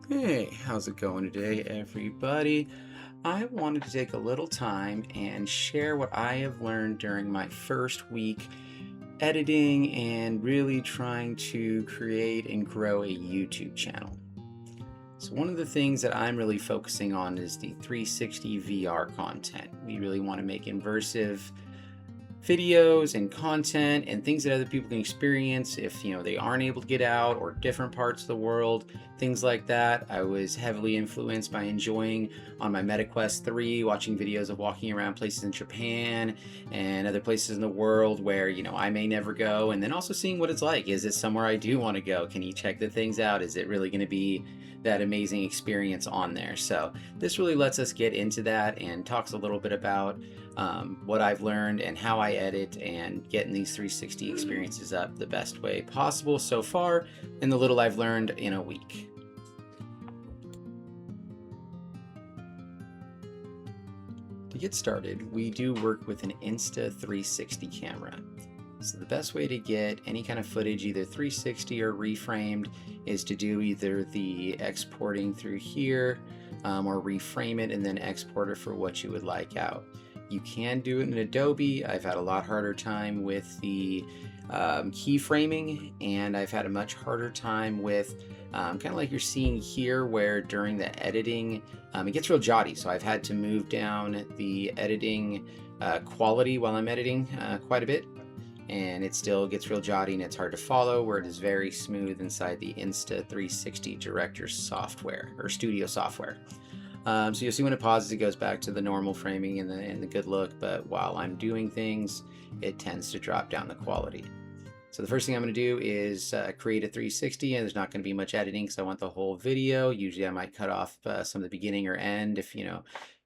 Hey, how's it going today, everybody? I wanted to take a little time and share what I have learned during my first week editing and really trying to create and grow a YouTube channel. So, one of the things that I'm really focusing on is the 360 VR content. We really want to make immersive videos and content and things that other people can experience if they aren't able to get out, or different parts of the world, things like that. I was heavily influenced by enjoying on my MetaQuest 3 watching videos of walking around places in Japan and other places in the world where I may never go, and then also seeing what it's like. Is it somewhere I do want to go? Can you check the things out? Is it really going to be that amazing experience on there? So this really lets us get into that and talks a little bit about what I've learned and how I edit and getting these 360 experiences up the best way possible so far, and the little I've learned in a week. To get started, we do work with an Insta360 camera. So the best way to get any kind of footage, either 360 or reframed, is to do either the exporting through here, or reframe it and then export it for what you would like out. You can do it in Adobe. I've had a lot harder time with the keyframing, and I've had a much harder time with kind of like you're seeing here, where during the editing it gets real jotty. So I've had to move down the editing quality while I'm editing quite a bit, and it still gets real jotty and it's hard to follow, where it is very smooth inside the Insta360 Director software or Studio software. So you'll see when it pauses, it goes back to the normal framing and the good look, but while I'm doing things, it tends to drop down the quality. So the first thing I'm going to do is create a 360, and there's not going to be much editing because I want the whole video. Usually I might cut off some of the beginning or end if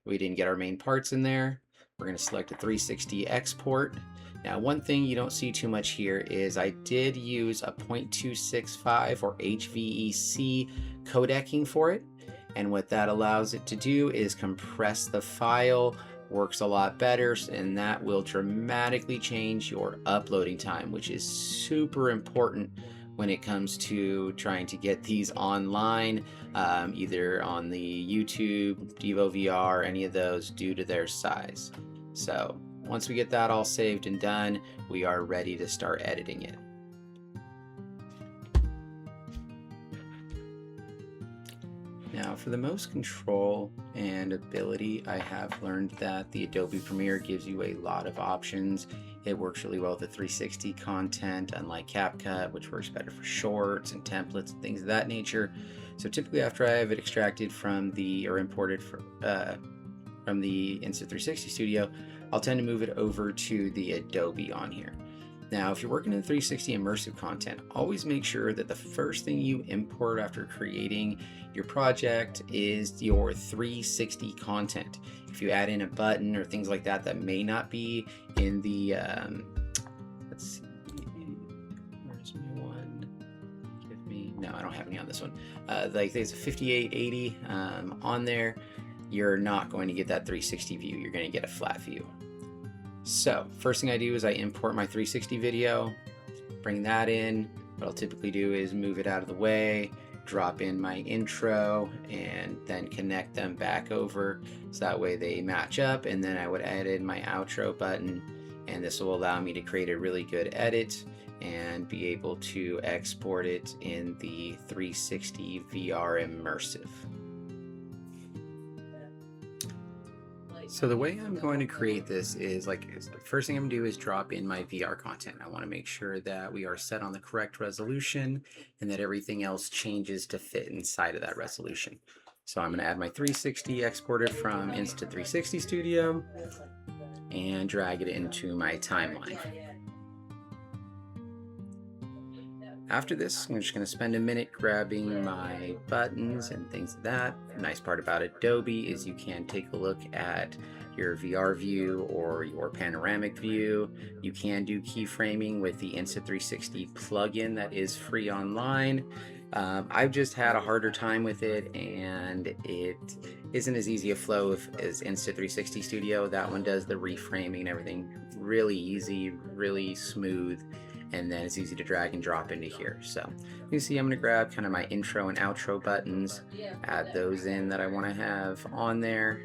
we didn't get our main parts in there. We're going to select a 360 export. Now, one thing you don't see too much here is I did use a 0.265 or HEVC codecing for it. And what that allows it to do is compress the file, works a lot better, and that will dramatically change your uploading time, which is super important when it comes to trying to get these online, either on the YouTube, DeoVR, any of those, due to their size. So once we get that all saved and done, we are ready to start editing it. Now, for the most control and ability, I have learned that the Adobe Premiere gives you a lot of options. It works really well with the 360 content, unlike CapCut, which works better for shorts and templates and things of that nature. So typically after I have it extracted from or imported from the Insta360 Studio, I'll tend to move it over to the Adobe on here. Now, if you're working in 360 immersive content, always make sure that the first thing you import after creating your project is your 360 content. If you add in a button or things like that that may not be in the, let's see, where's my one? Give me, no, I don't have any on this one. Like there's a 5880 on there. You're not going to get that 360 view. You're going to get a flat view. So first thing I do is I import my 360 video, bring that in. What I'll typically do is move it out of the way, drop in my intro, and then connect them back over so that way they match up. And then I would add in my outro button, and this will allow me to create a really good edit and be able to export it in the 360 VR Immersive. So the way I'm going to create this is first thing I'm going to do is drop in my VR content. I want to make sure that we are set on the correct resolution and that everything else changes to fit inside of that resolution. So I'm going to add my 360 exported from Insta360 Studio and drag it into my timeline. After this, I'm just going to spend a minute grabbing my buttons and things like that. The nice part about Adobe is you can take a look at your VR view or your panoramic view. You can do keyframing with the Insta360 plugin that is free online. I've just had a harder time with it, and it isn't as easy a flow as Insta360 Studio. That one does the reframing and everything really easy, really smooth. and then it's easy to drag and drop into here. So you can see I'm going to grab kind of my intro and outro buttons, add those in that I want to have on there.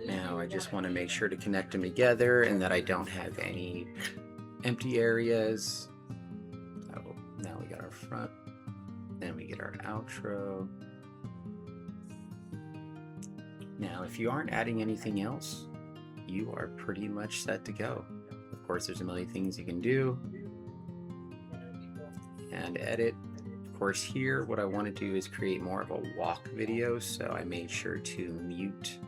Now I just want to make sure to connect them together and that I don't have any empty areas. So now we got our front, then we get our outro. Now if you aren't adding anything else, you are pretty much set to go. Of course, there's a million things you can do and edit. Of course, here what I want to do is create more of a walk video, so I made sure to mute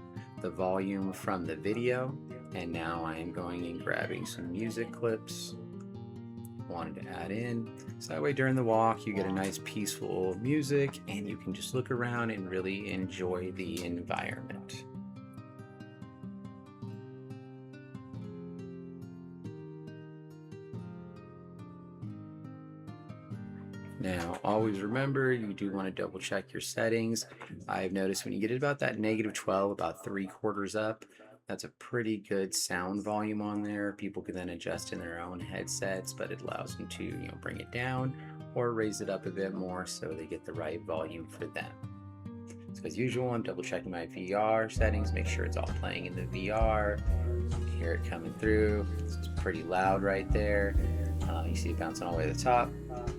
the volume from the video, and now I am going and grabbing some music clips wanted to add in, so that way during the walk you get a nice peaceful music and you can just look around and really enjoy the environment. Now, always remember, you do want to double check your settings. I've noticed when you get it about that -12, about 3/4 up, that's a pretty good sound volume on there. People can then adjust in their own headsets, but it allows them to, bring it down or raise it up a bit more so they get the right volume for them. So as usual, I'm double checking my VR settings, make sure it's all playing in the VR. You can hear it coming through. It's pretty loud right there. You see it bouncing all the way to the top.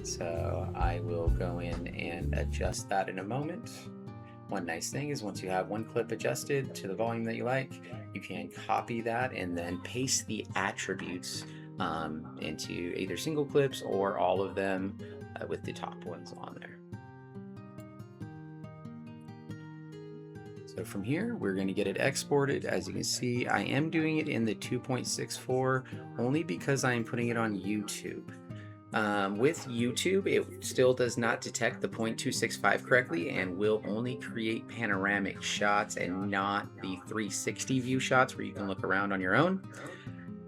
So I will go in and adjust that in a moment. One nice thing is once you have one clip adjusted to the volume that you like, you can copy that and then paste the attributes into either single clips or all of them with the top ones on there. So from here, we're going to get it exported. As you can see, I am doing it in the 2.64 only because I am putting it on YouTube. With YouTube, it still does not detect the 0.265 correctly and will only create panoramic shots and not the 360 view shots where you can look around on your own.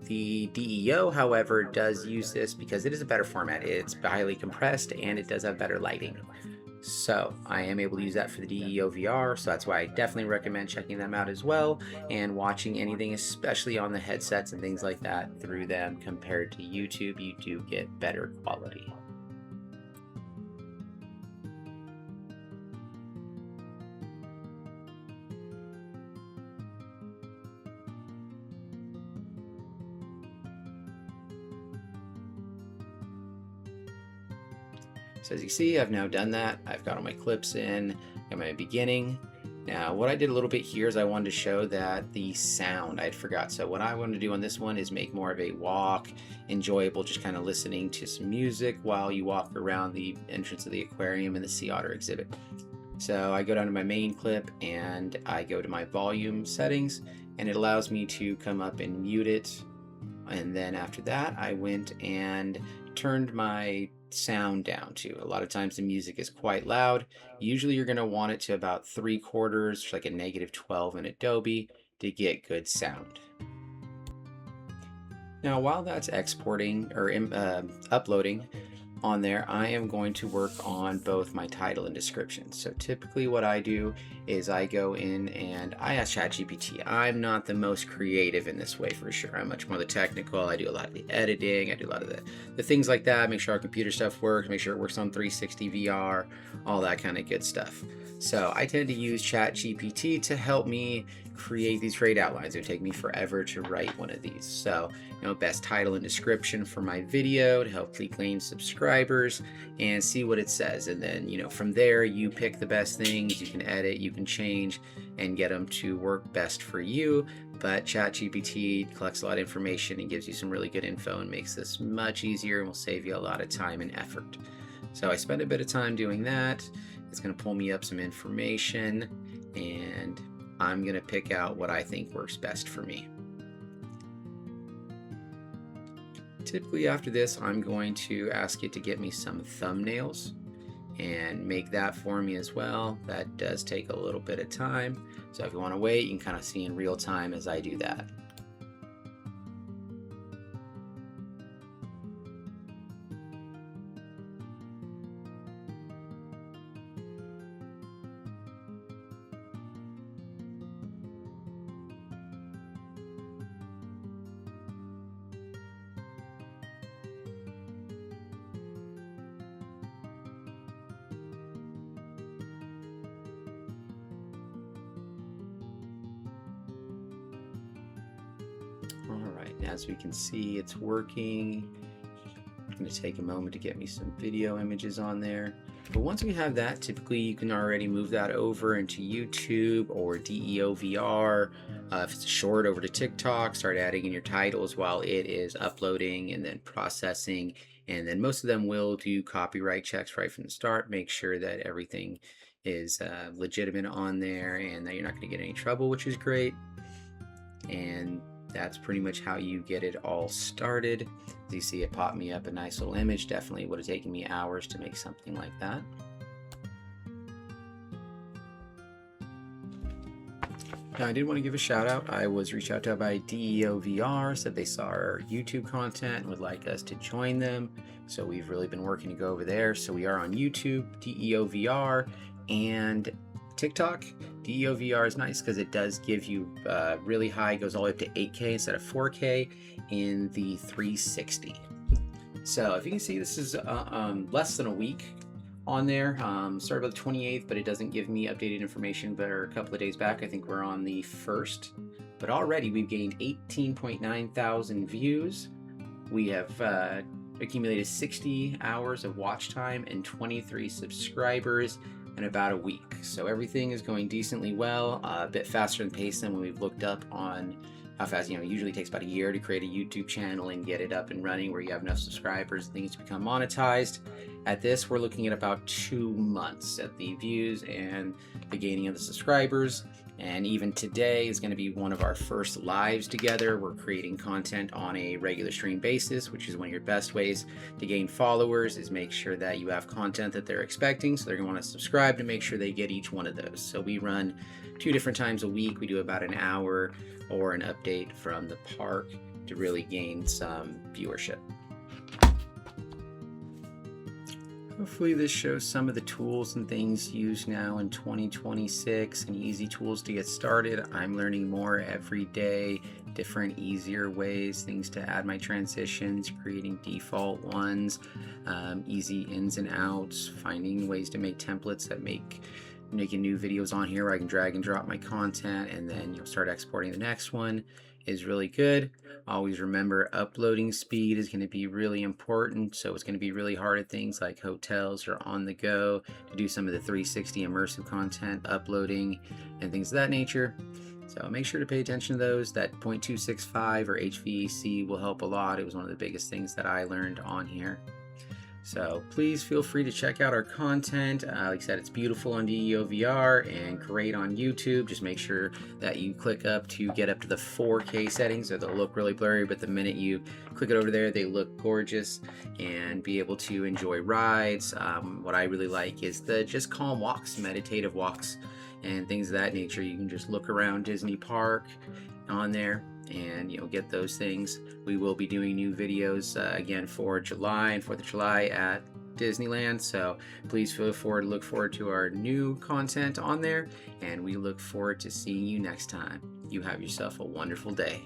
The DEO, however, does use this because it is a better format. It's highly compressed and it does have better lighting. So I am able to use that for the DeoVR, so that's why I definitely recommend checking them out as well and watching anything, especially on the headsets and things like that, through them. Compared to YouTube, you do get better quality. So as you see, I've now done that. I've got all my clips in my beginning. Now, what I did a little bit here is I wanted to show that the sound I forgot. So what I wanted to do on this one is make more of a walk, enjoyable, just kind of listening to some music while you walk around the entrance of the aquarium and the sea otter exhibit. So I go down to my main clip and I go to my volume settings, and it allows me to come up and mute it. And then after that, I went and turned my sound down to. A lot of times the music is quite loud. Usually you're going to want it to about 3/4, like a -12 in Adobe, to get good sound. Now while that's exporting or uploading on there, I am going to work on both my title and description. So typically what I do is I go in and I ask ChatGPT. I'm not the most creative in this way for sure. I'm much more the technical. I do a lot of the editing. I do a lot of the things like that. Make sure our computer stuff works. Make sure it works on 360 VR, all that kind of good stuff. So I tend to use ChatGPT to help me create these great outlines. It would take me forever to write one of these. So, best title and description for my video to help gain subscribers and see what it says. And then, from there, you pick the best things, you can edit, you can change and get them to work best for you. But ChatGPT collects a lot of information and gives you some really good info and makes this much easier and will save you a lot of time and effort. So I spend a bit of time doing that. It's going to pull me up some information and I'm going to pick out what I think works best for me. Typically after this, I'm going to ask it to get me some thumbnails. and make that for me as well. That does take a little bit of time. So if you want to wait, you can kind of see in real time as I do that. All right, as we can see, it's working. I'm going to take a moment to get me some video images on there. But once we have that, typically you can already move that over into YouTube or DeoVR. If it's a short, over to TikTok, start adding in your titles while it is uploading and then processing. And then most of them will do copyright checks right from the start, make sure that everything is legitimate on there and that you're not going to get any trouble, which is great. And that's pretty much how you get it all started. As you see, it popped me up a nice little image. Definitely would have taken me hours to make something like that. Now, I did want to give a shout out. I was reached out to by DeoVR, said they saw our YouTube content and would like us to join them. So we've really been working to go over there. So we are on YouTube, DeoVR, and TikTok. DeoVR is nice because it does give you really high, goes all the way up to 8K instead of 4K in the 360. So if you can see, this is less than a week on there. Sorry about the 28th, but it doesn't give me updated information. But a couple of days back, I think we're on the 1st. But already we've gained 18.9 thousand views. We have accumulated 60 hours of watch time and 23 subscribers in about a week. So everything is going decently well, a bit faster than pace than when we've looked up on how fast, it usually takes about a year to create a YouTube channel and get it up and running where you have enough subscribers and things to become monetized. At this, we're looking at about 2 months at the views and the gaining of the subscribers. And even today is going to be one of our first lives together. We're creating content on a regular stream basis, which is one of your best ways to gain followers, is make sure that you have content that they're expecting. So they're going to want to subscribe to make sure they get each one of those. So we run 2 different times a week. We do about an hour or an update from the park to really gain some viewership. Hopefully this shows some of the tools and things used now in 2026 and easy tools to get started. I'm learning more every day, different easier ways, things to add my transitions, creating default ones, easy ins and outs, finding ways to make templates that making new videos on here where I can drag and drop my content and then you'll start exporting the next one is really good. Always remember uploading speed is going to be really important. So it's going to be really hard at things like hotels or on the go to do some of the 360 immersive content uploading and things of that nature. So make sure to pay attention to those. That 0.265 or HEVC will help a lot. It was one of the biggest things that I learned on here. So please feel free to check out our content. Like I said, it's beautiful on DeoVR and great on YouTube. Just make sure that you click up to get up to the 4K settings, or they'll look really blurry, but the minute you click it over there, they look gorgeous and be able to enjoy rides. What I really like is the just calm walks, meditative walks, and things of that nature. You can just look around Disney Park on there and get those things. We will be doing new videos again for July and 4th of July at Disneyland, so please look forward to our new content on there, and we look forward to seeing you next time. You have yourself a wonderful day.